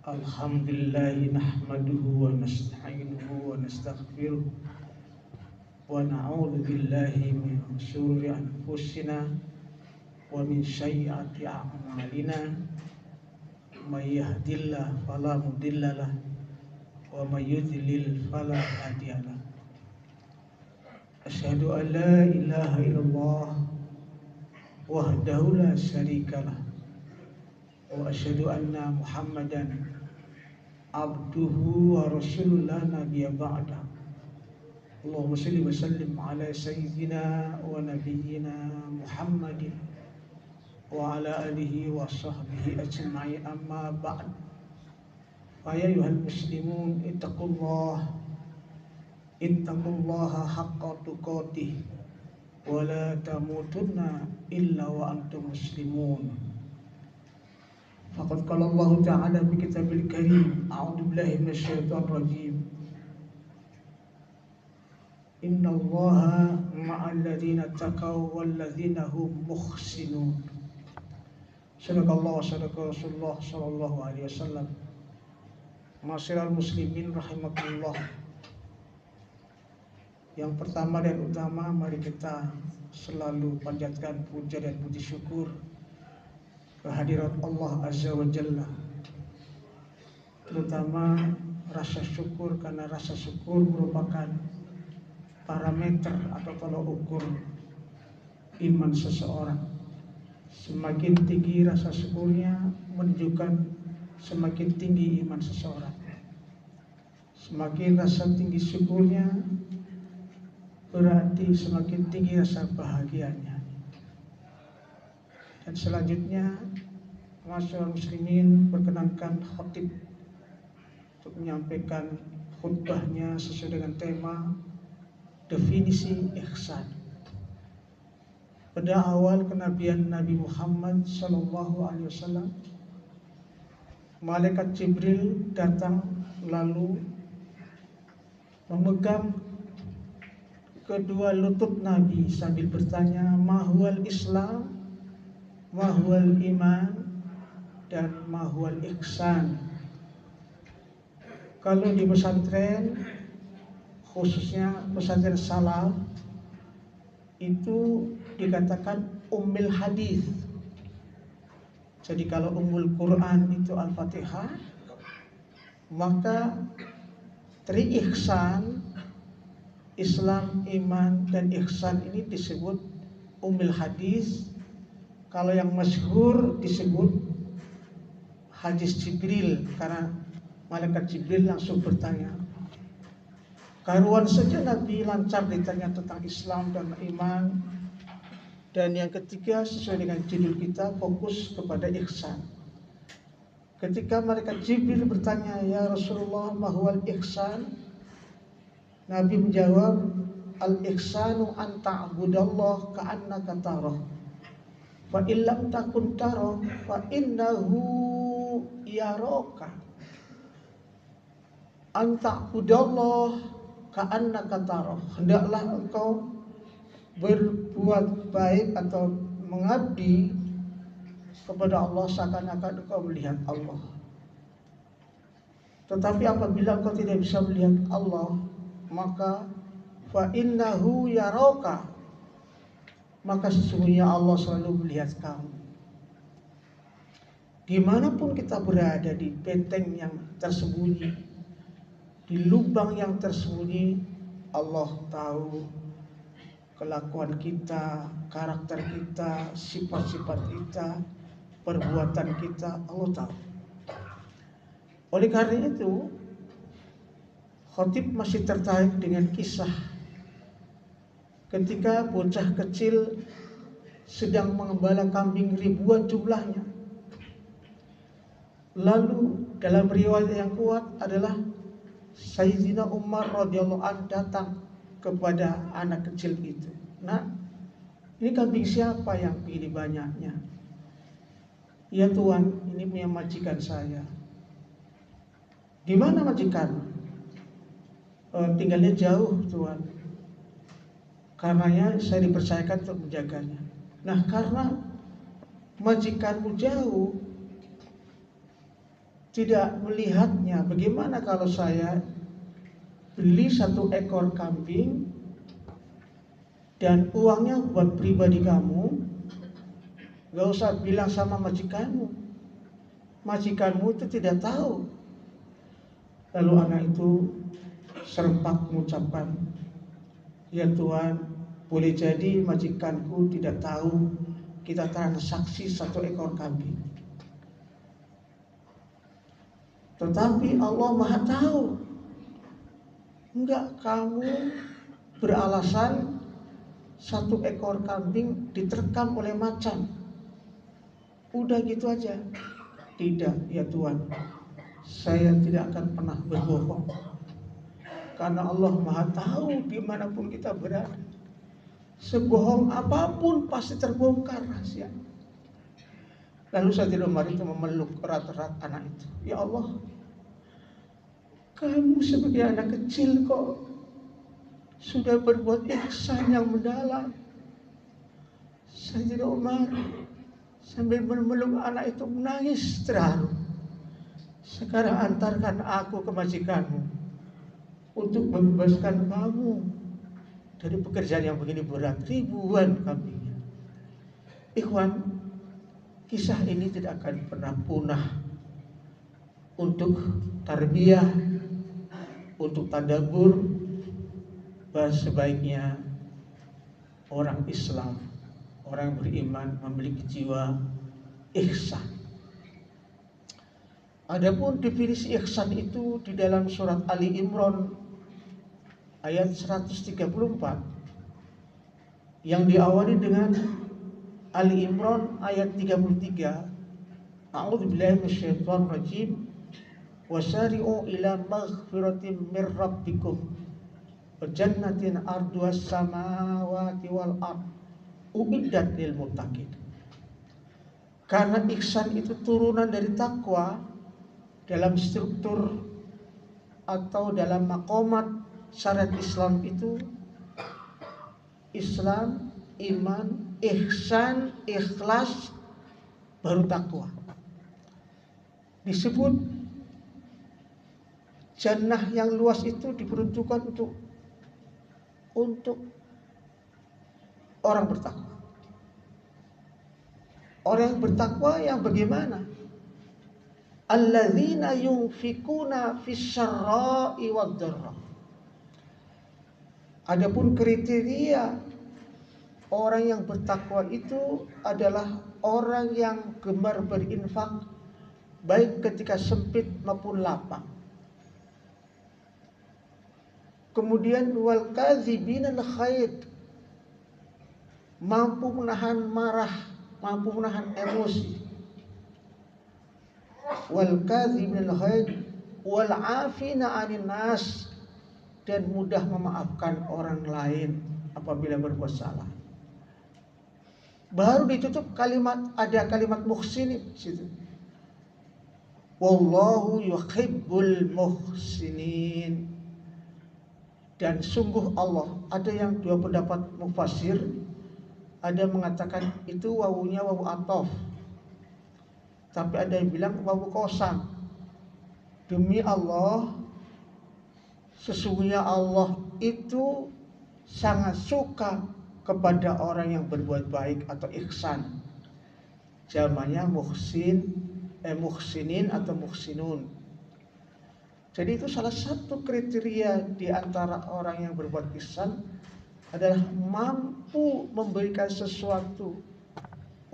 Alhamdulillah nahmaduhu wa nasta'inuhu wa nastaghfiruh wa na'udzu billahi min shururi anfusina wa min sayyiati a'malina may yahdihillahu fala mudhillalah wa may yudlil fala hadiyalah. Asyhadu an la ilaha illallah wahdahu la syarikalah wa asyhadu anna Muhammadan abduhu wa rasulullah nabiyya ba'da. Allahumma shalli wa sallim ala sayyidina wa nabiyyina Muhammadin wa ala alihi wa sahbihi ajma'in, amma ba'd. Fa ya ayyuhal muslimun ittaqullaha haqqa tuqatih wa la tamutunna illa wa antum muslimun. Faqad qala Allah Ta'ala fi kitabil karim, a'udzu billahi minasyaitonir rajim. Inna Allaha ma'al ladzina taqaw wal ladzina hum muhsinun. Sadaqallahu wa sadaqa Rasulullah sallallahu alaihi wasallam. Ma'asyiral muslimin rahimakumullah. Yang pertama dan utama, mari kita selalu panjatkan puja dan puji syukur kehadirat Allah Azza wa Jalla, terutama rasa syukur, karena rasa syukur merupakan parameter atau tolak ukur iman seseorang. Semakin tinggi rasa syukurnya menunjukkan semakin tinggi iman seseorang. Semakin rasa tinggi syukurnya berarti semakin tinggi rasa bahagianya. Dan selanjutnya, masyarakat muslimin, perkenankan khatib untuk menyampaikan khutbahnya sesuai dengan tema definisi ihsan. Pada awal kenabian Nabi Muhammad sallallahu alaihi wasallam, malaikat Jibril datang lalu memegang kedua lutut Nabi sambil bertanya, "Mahwal Islam, mahwal iman, dan mahwal ihsan." Kalau di pesantren, khususnya pesantren salaf, itu dikatakan ummul hadis. Jadi kalau ummul Quran itu Al-Fatihah, maka tri ihsan, Islam, iman, dan ihsan ini disebut ummul hadis. Kalau yang masyhur disebut hadis Jibril, karena malaikat Jibril langsung bertanya. Karuan saja Nabi lancar ditanya tentang Islam dan iman. Dan yang ketiga, sesuai dengan judul kita, fokus kepada ihsan. Ketika malaikat Jibril bertanya, "Ya Rasulullah, mahwal ihsan?" Nabi menjawab, "Al-ihsanu an ta'budallah ka'annaka tarah. Fa illam takun tara fa innahu yaraka." Anta budallah ka'annaka tara. Hendaklah engkau berbuat baik atau mengabdi kepada Allah seakan-akan engkau melihat Allah. Tetapi apabila engkau tidak bisa melihat Allah, maka fa innahu yaraka, maka sesungguhnya Allah selalu melihat kamu. Dimanapun kita berada, di benteng yang tersembunyi, di lubang yang tersembunyi, Allah tahu kelakuan kita, karakter kita, sifat-sifat kita, perbuatan kita, Allah tahu. Oleh karena itu, khatib masih tertarik dengan kisah ketika bocah kecil sedang mengembala kambing ribuan jumlahnya. Lalu dalam riwayat yang kuat adalah Sayyidina Umar radhiyallahu anhu datang kepada anak kecil itu. "Nah, ini kambing siapa yang begini banyaknya?" "Ya Tuan, ini punya majikan saya." "Di mana majikan?" "Tinggalnya jauh Tuan. Karenanya saya dipercayakan untuk menjaganya." "Nah, karena majikanmu jauh, tidak melihatnya. Bagaimana kalau saya beli 1 ekor kambing dan uangnya buat pribadi kamu, gak usah bilang sama majikanmu. Majikanmu itu tidak tahu. Lalu anak itu serempak mengucapkan, ya Tuhan, boleh jadi majikanku tidak tahu kita transaksi 1 ekor kambing. Tetapi Allah Maha tahu. Enggak, kamu beralasan 1 ekor kambing diterkam oleh macan. Udah gitu aja. Tidak, ya Tuhan, saya tidak akan pernah berbohong. Karena Allah Maha tahu dimanapun kita berada. Sebohong apapun pasti terbongkar rahasia. Lalu Sayyidina Umar itu memeluk erat-erat anak itu. Ya Allah, kamu sebagai anak kecil kok sudah berbuat ihsan yang mendalam. Sayyidina Umar sambil memeluk anak itu menangis terharu. Sekarang antarkan aku ke majikanmu untuk membebaskan kamu dari pekerjaan yang begini berat, ribuan kambingnya. Ikhwan, kisah ini tidak akan pernah punah untuk tarbiyah, untuk tadabbur, bahwa sebaiknya orang Islam, orang beriman memiliki jiwa ihsan. Adapun definisi ihsan itu di dalam surat Ali Imran ayat 134 yang diawali dengan Ali Imran ayat 33. A'udzubillahi minasyaitonir rajim. Wasari'u ila maghfiratin mir rabbikum wa jannatin arduhas samawati wal ard uiddat lil muttaqin. Karena ihsan itu turunan dari takwa, dalam struktur atau dalam maqamat syariat Islam itu Islam, iman, ihsan, ikhlas, baru takwa. Disebut jannah yang luas itu diperuntukkan untuk orang bertakwa. Orang yang bertakwa yang bagaimana? Alladzina yunfikuna fis-syarra'i wad-dharra. Adapun kriteria orang yang bertakwa itu adalah orang yang gemar berinfak baik ketika sempit maupun lapang. Kemudian wal kadzibinal khair, mampu menahan marah, mampu menahan emosi. Wal kadzibinal khair wal afina 'anil nas, dan mudah memaafkan orang lain apabila berbuat salah. Baru ditutup ada kalimat muhsinin di situ. Wallahu yuhibbul muhsinin. Dan sungguh Allah, ada yang 2 pendapat mufassir, ada mengatakan itu wawunya wawu ataf, tapi ada yang bilang wawu qasam. Demi Allah, sesungguhnya Allah itu sangat suka kepada orang yang berbuat baik atau ihsan. Jamannya muhsinin atau muhsinun. Jadi itu salah satu kriteria di antara orang yang berbuat ihsan adalah mampu memberikan sesuatu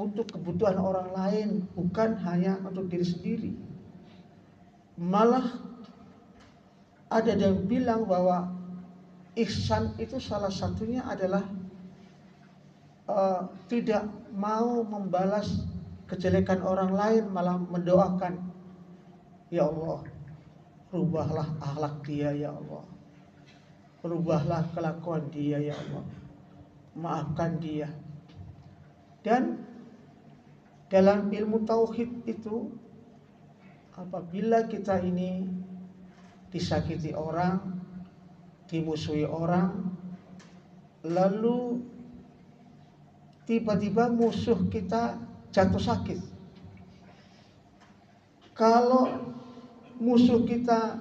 untuk kebutuhan orang lain, bukan hanya untuk diri sendiri. Malah ada yang bilang bahwa ihsan itu salah satunya adalah tidak mau membalas kejelekan orang lain, malah mendoakan, ya Allah, rubahlah akhlak dia ya Allah, rubahlah kelakuan dia ya Allah, maafkan dia. Dan dalam ilmu tauhid itu, apabila kita ini disakiti orang, dimusuhi orang, lalu tiba-tiba musuh kita jatuh sakit, kalau musuh kita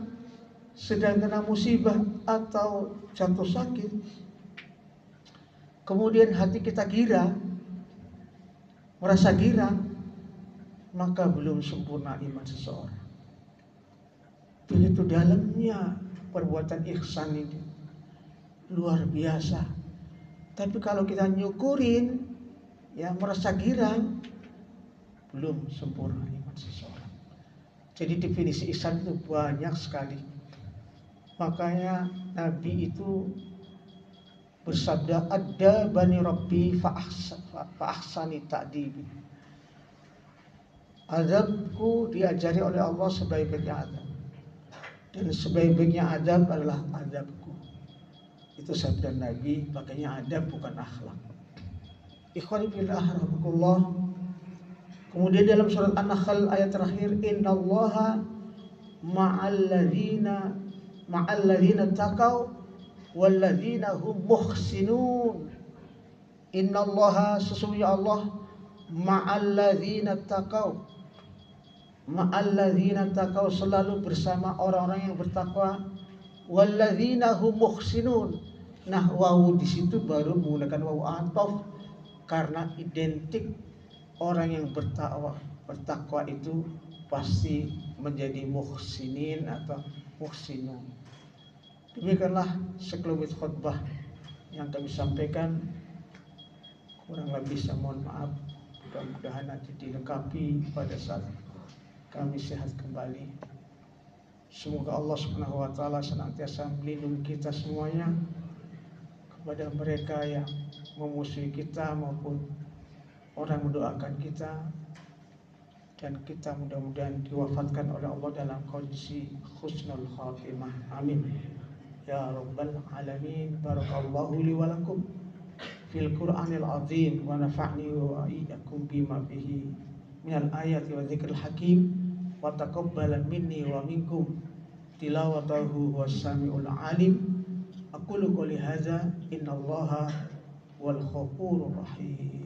sedang kena musibah atau jatuh sakit, kemudian hati kita girang, merasa girang, maka belum sempurna iman seseorang. Begitu dalamnya perbuatan ihsan ini, luar biasa. Tapi kalau kita nyukurin, ya merasa girang, belum sempurna iman seseorang. Jadi definisi ihsan itu banyak sekali. Makanya Nabi itu bersabda, "Adda bani Rabbi fa'ahsani ta'dibi." Azabku diajari oleh Allah sebaik-baiknya azab, dan sebaik-baiknya adab adalah adabku. Itu sabda Nabi, makanya adab bukan akhlak. Ikhwani fillah rahimakumullah. Kemudian dalam surat An-Nahl ayat terakhir, innallaha ma'alladzina taqaw walladzina hum muhsinun. Innallaha, sesungguhnya Allah, ma'alladzina taqaw, selalu bersama orang-orang yang bertakwa, walladzina hum muhsinun. Nah, wawu di situ baru menggunakan wawu ataf karena identik orang yang bertakwa itu pasti menjadi muhsinin atau muhsinun. Demikianlah sekelumit khutbah yang kami sampaikan. Kurang lebih saya mohon maaf. Mudah-mudahan nanti dilengkapi pada saat kami sehat kembali. Semoga Allah Subhanahu wa taala senantiasa melindungi kita semuanya, kepada mereka yang memusuhi kita maupun orang mendoakan kita, dan kita mudah-mudahan diwafatkan oleh Allah dalam kondisi husnul khatimah. Amin ya rabbal alamin. Barakallahu li wa lakum fil Qur'anil azim wa nafa'ni wa iyyakum bima fihi minal ayati wa dzikril hakim wa taqabbala minni wa minkum tilawatahu was-sami'ul alim. Aqulu qouli hadza, innallaha wal ghafurur rahim.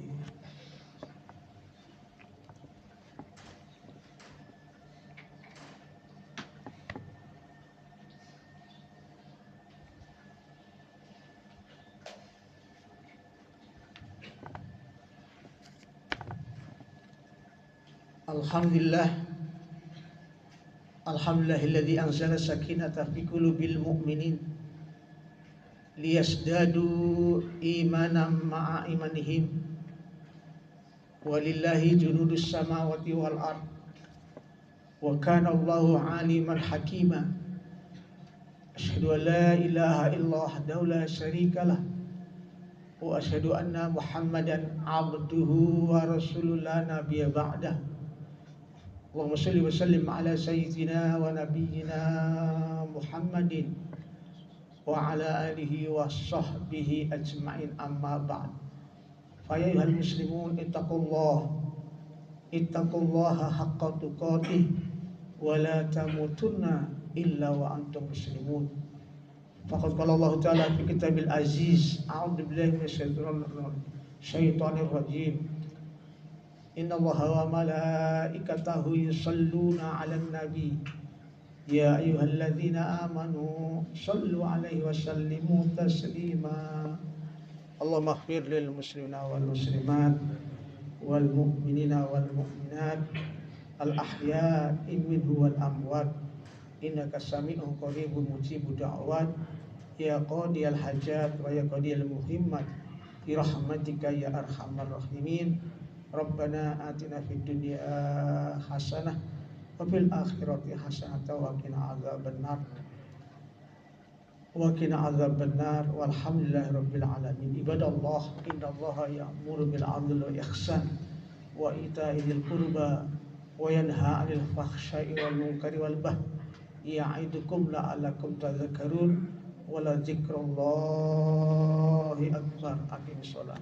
Alhamdulillahilladzi anzala sakinata fi qulubil mu'minin liyasdadu imanan ma'a imanihim walillahi junudus samawati wal ard wa kana Allahu aliman hakima. Asyhadu an la ilaha illallah wahdahu la syarikalah wa asyhadu anna Muhammadan abduhu wa rasuluhu la nabiyya ba'dah. Allahumma shalli wa sallim ala sayyidina wa nabiyyina Muhammadin wa ala alihi wa sahbihi ajma'in, amma ba'd. Fa ya ayyuhal muslimun ittaqullaha haqqa tuqatih wa la tamutunna illa wa antum muslimun. Faqad qala Allah ta'ala fi kitabil aziz, a'udzu billahi minasyaitonir rajim. Inna Allaha wa malaikatahu yusalluna 'alan nabi ya ayyuhalladzina amanu sallu 'alaihi wa sallimu taslima. Allahumma ighfir lil muslimina wal muslimat wal mu'minina wal mu'minat al ahya'i minhum wal amwat innaka sami'un qaribun mujibud da'wat ya qadiyal hajat wa ya qadiyal muhimmat bi rahmatika ya arhamar rahimin. Rabbana atina fid dunya hasanah wa fil akhirati hasanah wa qina adzabannar walhamdulillahi rabbil alamin. Ibadallah, innallaha ya'muru bil 'adli wal ihsan wa ita'i dzil qurba wa yanha 'anil fahsya'i wal munkari wal baghi ya'idukum la'allakum tadhakkarun wa la dzikrullahi akbar. Aqimis shalah.